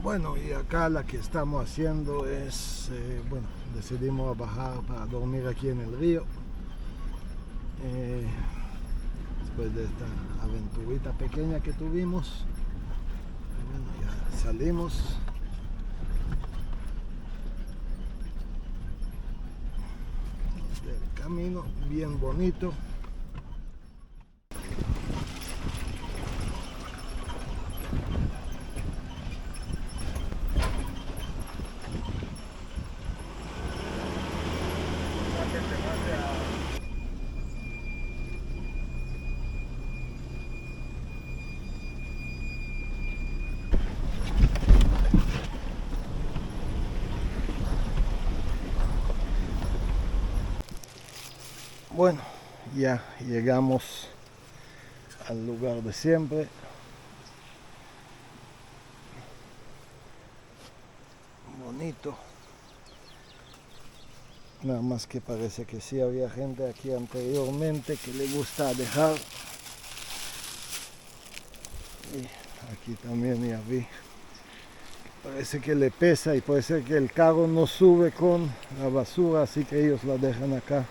Bueno, y acá la que estamos haciendo es, bueno, decidimos bajar para dormir aquí en el río. Eh, Después de esta aventurita pequeña que tuvimos, bueno, ya salimos. Del camino bien bonito. Bueno, ya llegamos al lugar de siempre. Bonito. Nada más que parece que sí había gente aquí anteriormente que le gusta dejar. Y aquí también ya vi. Parece que le pesa y puede ser que el carro no sube con la basura, así que ellos la dejan acá.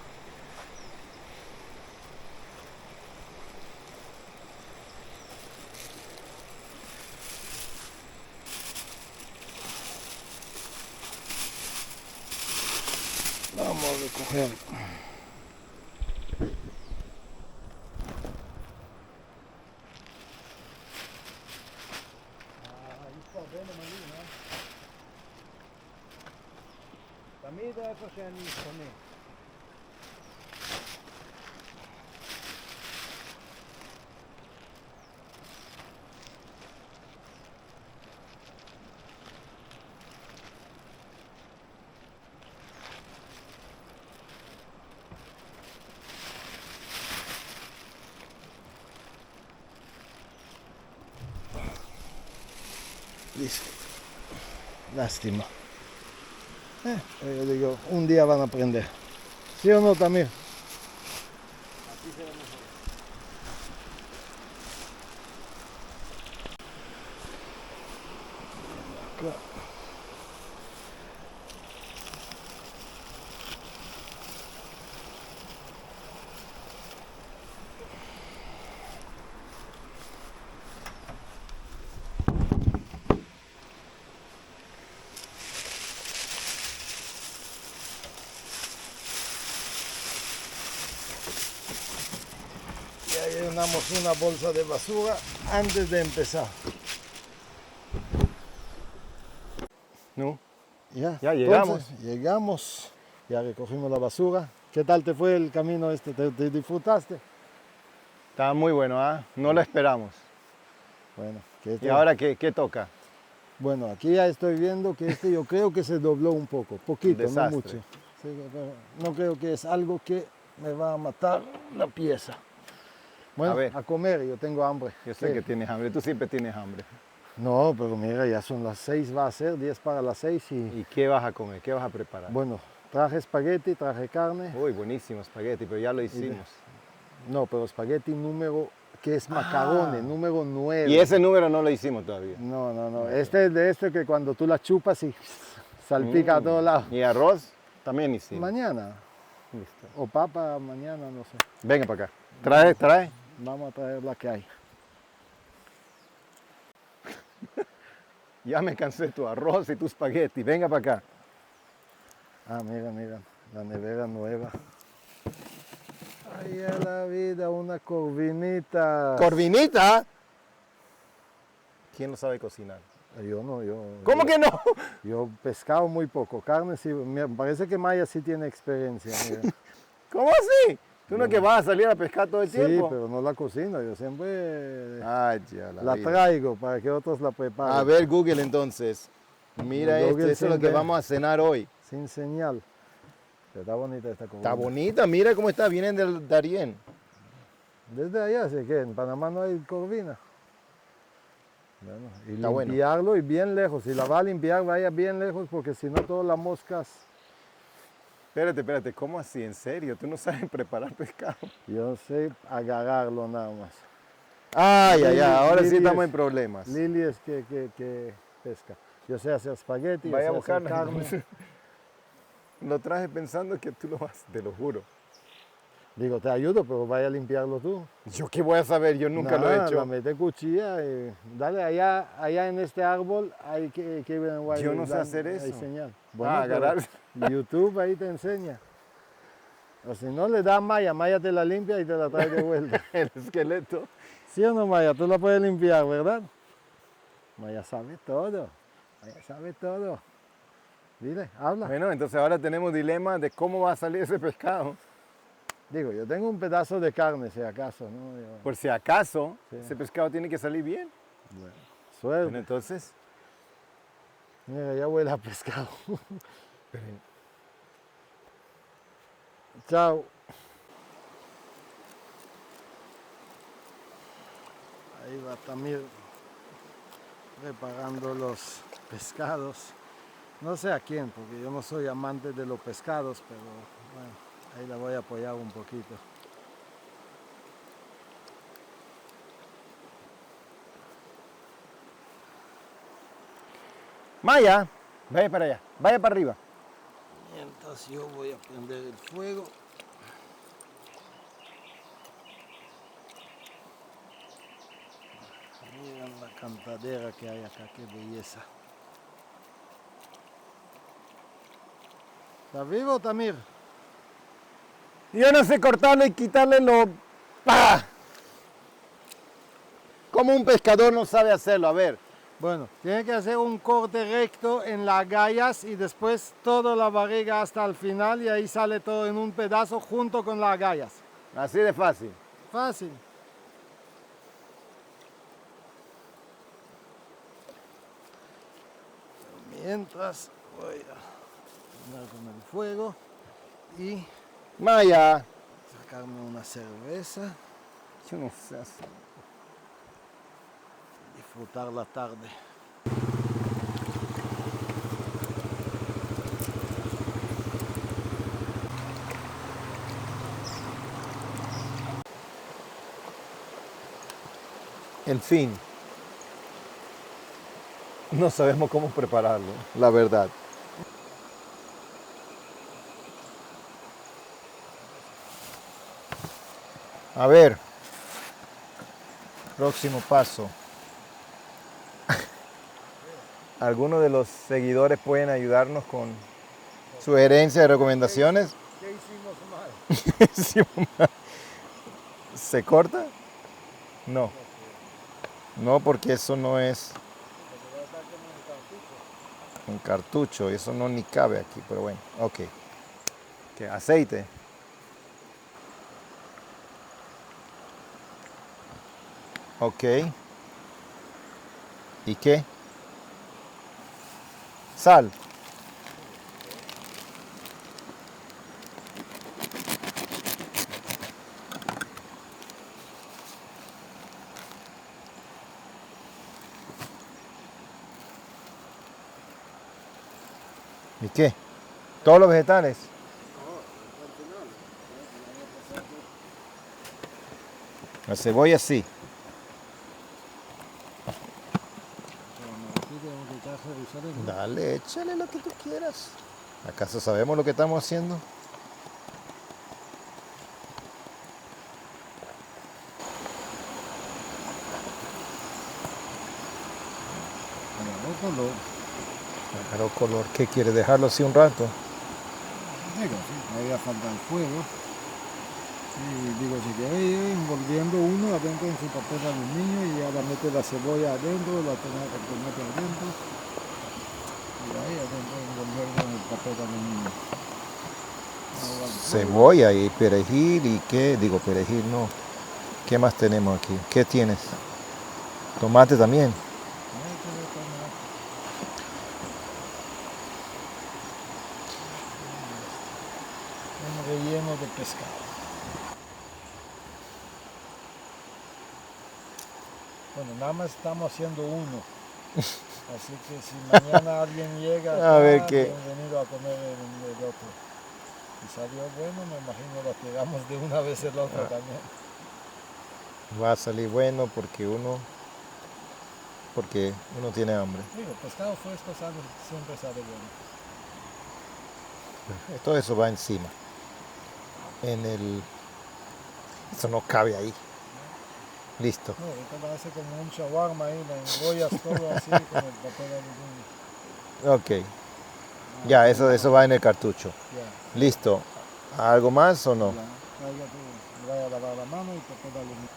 Vamos a recoger. Listo. Lástima. Pero yo digo, un día van a aprender. ¿Sí o no, Tamir? Acá. Ya llenamos una bolsa de basura antes de empezar. ¿No? Ya llegamos. entonces, llegamos, ya recogimos la basura. ¿Qué tal te fue el camino este? ¿Te disfrutaste? Estaba muy bueno, ¿ah? No lo esperamos. Bueno, ¿Y ahora qué toca? bueno, aquí ya estoy viendo que este yo creo que se dobló un poco, poquito, no Desastre. mucho. Sí, pero no creo que es algo que me va a matar la pieza. Bueno, ver. a comer, yo tengo hambre. Yo sé que tienes hambre, tú siempre tienes hambre. No, pero mira, ya son las 6, va a ser 10 para las 6 y ¿Y qué vas a comer? ¿Qué vas a preparar? bueno, traje espagueti, traje carne. Uy, buenísimo espagueti, pero ya lo hicimos. No, pero espagueti número, que es macarone, número 9. Y ese número no lo hicimos todavía. No. Este es de este que cuando tú la chupas y salpica a todos lados. ¿Y arroz? También hicimos. Mañana, Listo. o papa mañana, no sé. Venga para acá. Trae. Vamos a traer la que hay. Ya me cansé de tu arroz y tu espagueti. Venga para acá. Ah, mira, la nevera nueva. Ay, a la vida, una corvinita. ¿Corvinita? ¿Quién no sabe cocinar? Yo no, ¿Cómo que no? Yo pescado muy poco, carne sí, me parece que Maya sí tiene experiencia. Mira. ¿Cómo así? ¿Tú no que vas a salir a pescar todo el Sí, tiempo? pero no la cocino, yo siempre Ay, ya, la vida. traigo para que otros la preparen. A ver, Google entonces. Mira Google esto, eso es lo que sin vamos a cenar hoy. Sin señal. Pero está bonita esta corvina. Está bonita, mira cómo está, vienen del Darién. Desde allá, sé que en Panamá no hay corvina. Bueno, y Está bueno. limpiarlo y bien lejos. Si la va a limpiar, vaya bien lejos porque si no todas las moscas. Espérate, ¿cómo así? ¿En serio? ¿Tú no sabes preparar pescado? Yo sé agarrarlo nada más. Ay, Lili- ahora sí Lili estamos es- en problemas. Lili es que pesca. Yo sé hacer espagueti, yo Vaya a sé hacer buscarlo. carne. Lo traje pensando que tú lo haces, te lo juro. Digo, te ayudo, pero vaya a limpiarlo tú. ¿Yo qué voy a saber? Yo nunca lo he Nada, hecho. la mete cuchilla y dale allá en este árbol, hay que Yo no sé hacer eso. enseñar. Agarrar YouTube ahí te enseña. O si no, le das Maya, Maya te la limpia y te la trae de vuelta. el esqueleto. ¿Sí o no, Maya? Tú la puedes limpiar, ¿verdad? Maya sabe todo. Maya sabe todo. Dile, habla. Bueno, entonces ahora tenemos dilema de cómo va a salir ese pescado. Digo, yo tengo un pedazo de carne, si acaso, ¿no? Por si acaso, Sí. ese pescado tiene que salir bien. Bueno, suerte. Bueno, entonces, Mira, ya huele a pescado. Chao. Ahí va Tamir preparando los pescados. No sé a quién, porque yo no soy amante de los pescados, pero bueno, ahí la voy a apoyar un poquito. Maya, vaya para allá, vaya para arriba. Mientras yo voy a prender el fuego. Miren la cantadera que hay acá, qué belleza. ¿Está vivo, Tamir? Yo no sé cortarle y quitarle lo... ¡Ah! Como un pescador no sabe hacerlo, a ver. Bueno, tiene que hacer un corte recto en las agallas y después toda la barriga hasta el final y ahí sale todo en un pedazo junto con las agallas. Así de fácil. Fácil. Mientras voy a poner con el fuego y Maya. sacarme una cerveza, Yo no sé hacer. disfrutar la tarde. En fin. No sabemos cómo prepararlo, la verdad. A ver. Próximo paso. ¿Algunos de los seguidores pueden ayudarnos con sugerencias y recomendaciones? ¿Qué hicimos mal? ¿Se corta? No. No, porque eso no es un cartucho. Eso no ni cabe aquí, pero bueno. Ok. ¿Qué? Aceite. Ok. ¿Y qué? Sal. ¿Y qué? ¿Todos los vegetales? La cebolla sí. Dale, échale lo que tú quieras. ¿Acaso sabemos lo que estamos haciendo? Claro, color. ¿Qué quiere? ¿Dejarlo así un rato? Digo, sí, todavía falta el fuego. Y digo, si quiere ir envolviendo uno adentro en su papel de aluminio y ya la mete la cebolla adentro, la tomate adentro. Y ahí adentro envolverlo en el papel de aluminio. Cebolla y perejil y qué, digo perejil no. ¿Qué más tenemos aquí? ¿Qué tienes? Tomate también. Un relleno de pescado. Bueno, nada más estamos haciendo uno. Así que si mañana alguien llega A acá, ver qué. bienvenido a comer el otro. Si salió bueno, me imagino lo pegamos de una vez el otro también. Va a salir bueno porque uno porque uno tiene hambre. Digo, pescado fresco siempre sabe bueno. Todo eso va encima. Eso no cabe ahí. Listo. No, ahorita va a hacer como un shawarma ahí, la enrollas todo así con el papel aluminio. Ok. Ya, eso va en el cartucho. Ya, Listo. ¿Algo más o no? ya. Ahí ya tú vayas a lavar la mano y papel aluminio.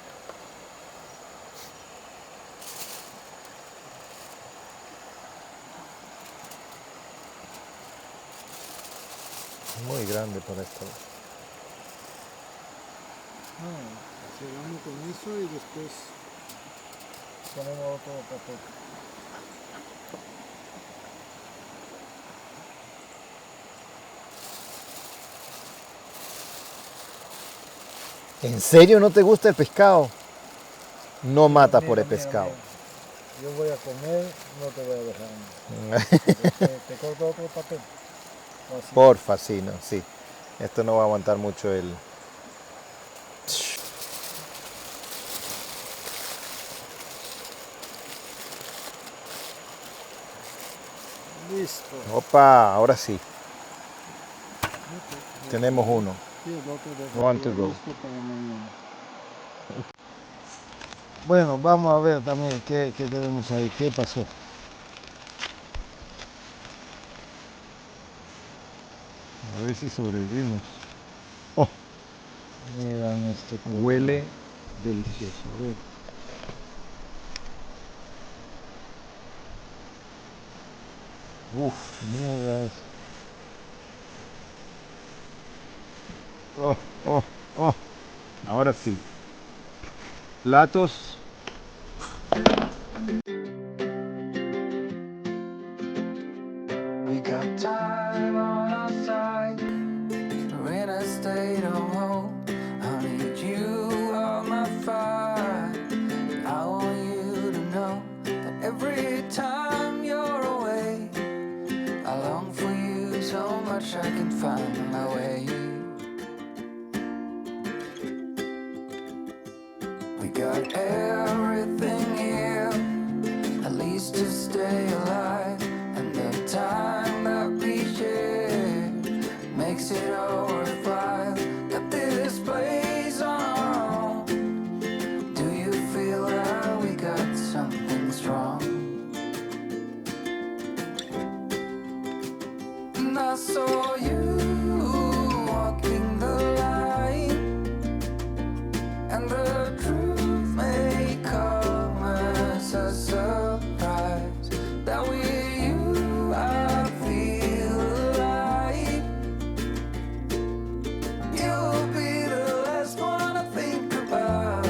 Muy grande para esto. Cerramos con eso y después ponemos otro papel. ¿En serio no te gusta el pescado? No mata por el Mira, pescado. mira. Yo voy a comer, no te voy a dejar. Te corto otro papel. O así. Porfa, sí, no, sí. Esto no va a aguantar mucho el... Listo. Opa, ahora sí. Ok. Tenemos uno. Sí, el otro One to go. listo para mañana. Bueno, vamos a ver también qué tenemos ahí, qué pasó. A ver si sobrevivimos. Oh, miran este. Huele delicioso. A ver. Uf. Mira eso. Oh, oh, oh. Ahora sí. Platos. We got time on our side. We're in a state of hope. I need you on my fire. I want you to know that every time you're away, I long for you so much I can find my way. We got everything here, at least to stay alive. And the time that we share makes it all worthwhile. Got this place on our own. Do you feel that we got something strong? And I saw you walking the line, and the truth may come as a surprise. That with you I feel alive. You'll be the last one I think about.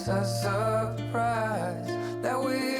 a surprise that we